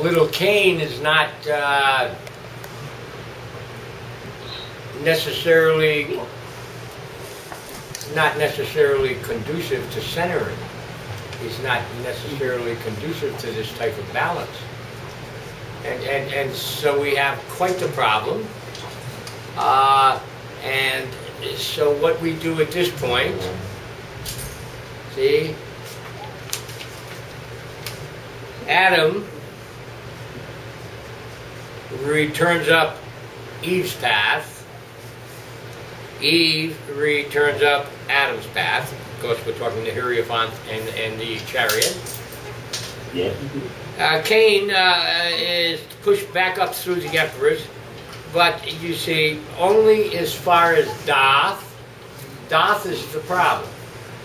little Cain is not necessarily conducive to centering. He's not necessarily conducive to this type of balance. And so we have quite the problem. And so what we do at this point, see, Adam returns up Eve's path. Eve returns up Adam's path. Of course, we're talking the Hierophant and the Chariot. Yeah. Cain is pushed back up through the Empress, but you see, only as far as Daath. Daath is the problem.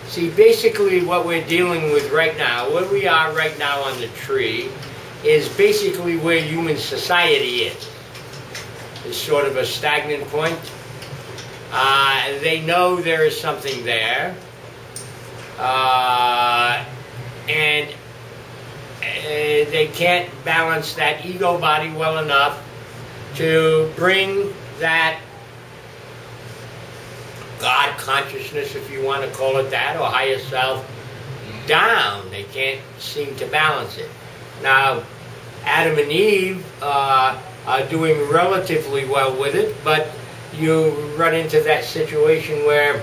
See, basically what we're dealing with right now, where we are right now on the tree, is basically where human society is. It's sort of a stagnant point. They know there is something there, and they can't balance that ego body well enough to bring that God consciousness, if you want to call it that, or higher self, down. They can't seem to balance it. Now, Adam and Eve are doing relatively well with it, but you run into that situation where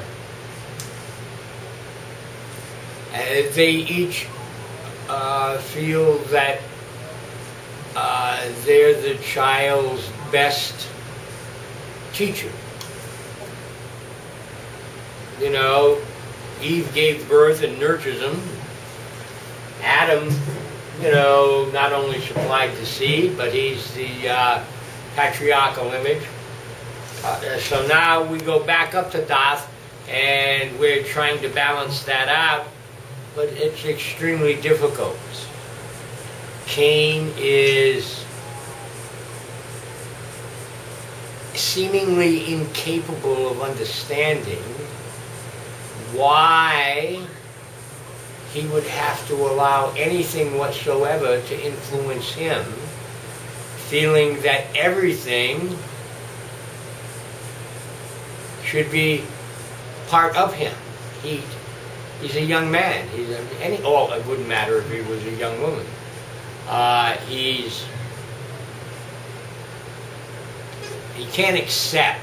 they each feel that they're the child's best teacher. You know, Eve gave birth and nurtures him. Adam, you know, not only supplied the seed, but he's the patriarchal image. So now we go back up to Daath, and we're trying to balance that out, but it's extremely difficult. Cain is seemingly incapable of understanding why he would have to allow anything whatsoever to influence him, feeling that everything should be part of him. He's a young man. It wouldn't matter if he was a young woman. He can't accept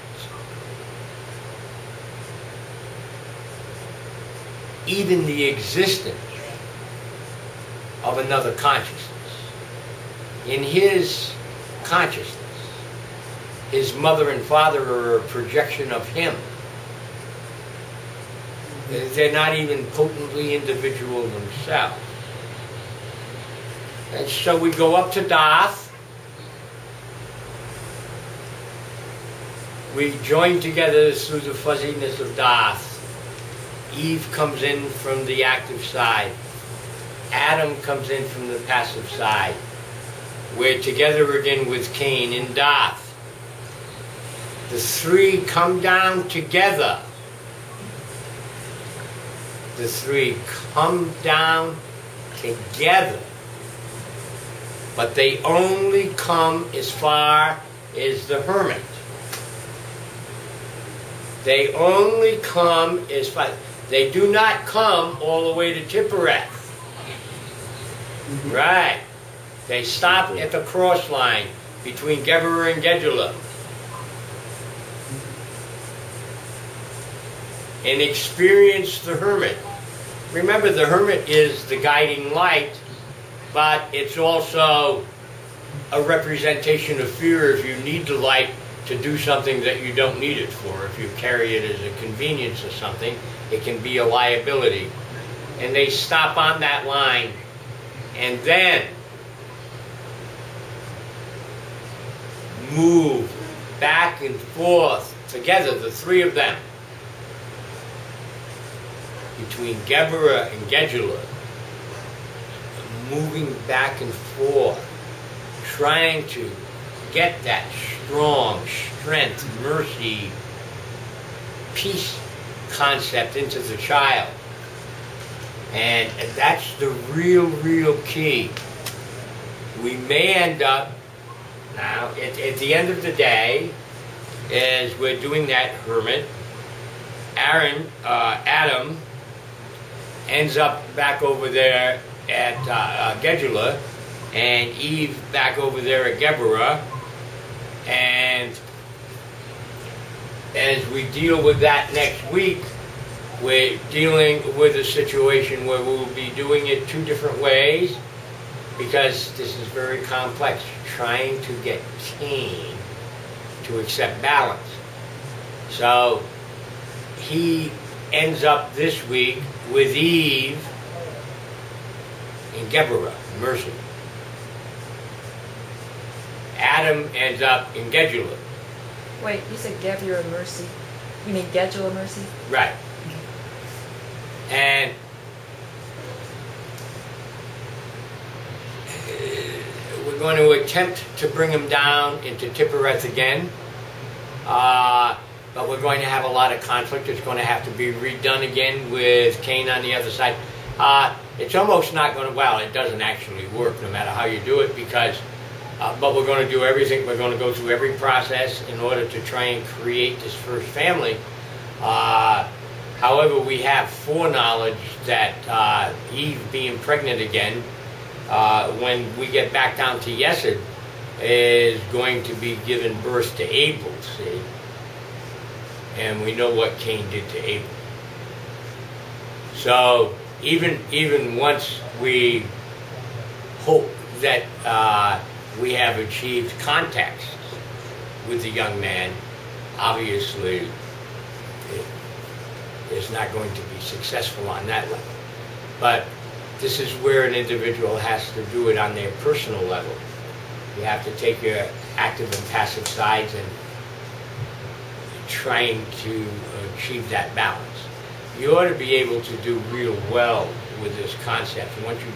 even the existence of another consciousness. In his consciousness, his mother and father are a projection of him. They're not even potently individual themselves. And so we go up to Daath. We join together through the fuzziness of Daath. Eve comes in from the active side. Adam comes in from the passive side. We're together again with Cain in Daath. The three come down together. The three come down together. But they only come as far as the hermit. They only come as far. They do not come all the way to Tiphareth. Right. They stop at the cross line between Gebur and Gedula and experience the hermit. Remember, the hermit is the guiding light, but it's also a representation of fear if you need the light to do something that you don't need it for. If you carry it as a convenience or something, it can be a liability. And they stop on that line, and then move back and forth together, the three of them, between Gebura and Gedula, moving back and forth, trying to get that strong strength, mercy, peace concept into the child. And that's the real key. we may end up, now, at the end of the day, as we're doing that hermit, Adam ends up back over there at Gedula, and Eve back over there at Geburah, and as we deal with that next week, we're dealing with a situation where we'll be doing it two different ways, because this is very complex, trying to get Cain to accept balance. So he ends up this week with Eve in Geburah, mercy. Adam ends up in Gedula. Wait, you said Geburah mercy. You mean Gedula mercy? Right. And we're going to attempt to bring him down into Tiphareth again. But we're going to have a lot of conflict. It's going to have to be redone again with Cain on the other side. It's almost not going to, well, it doesn't actually work no matter how you do it, because, but we're going to do everything. We're going to go through every process in order to try and create this first family. However, we have foreknowledge that Eve being pregnant again, when we get back down to Yesod, is going to be giving birth to Abel, see? And we know what Cain did to Abel. So even once we hope that we have achieved contact with the young man, obviously it is not going to be successful on that level. But this is where an individual has to do it on their personal level. You have to take your active and passive sides and trying to achieve that balance. You ought to be able to do real well with this concept. And once you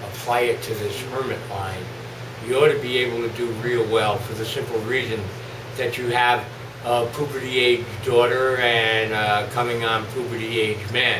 apply it to this hermit line, you ought to be able to do real well, for the simple reason that you have a puberty age daughter and coming on puberty age man.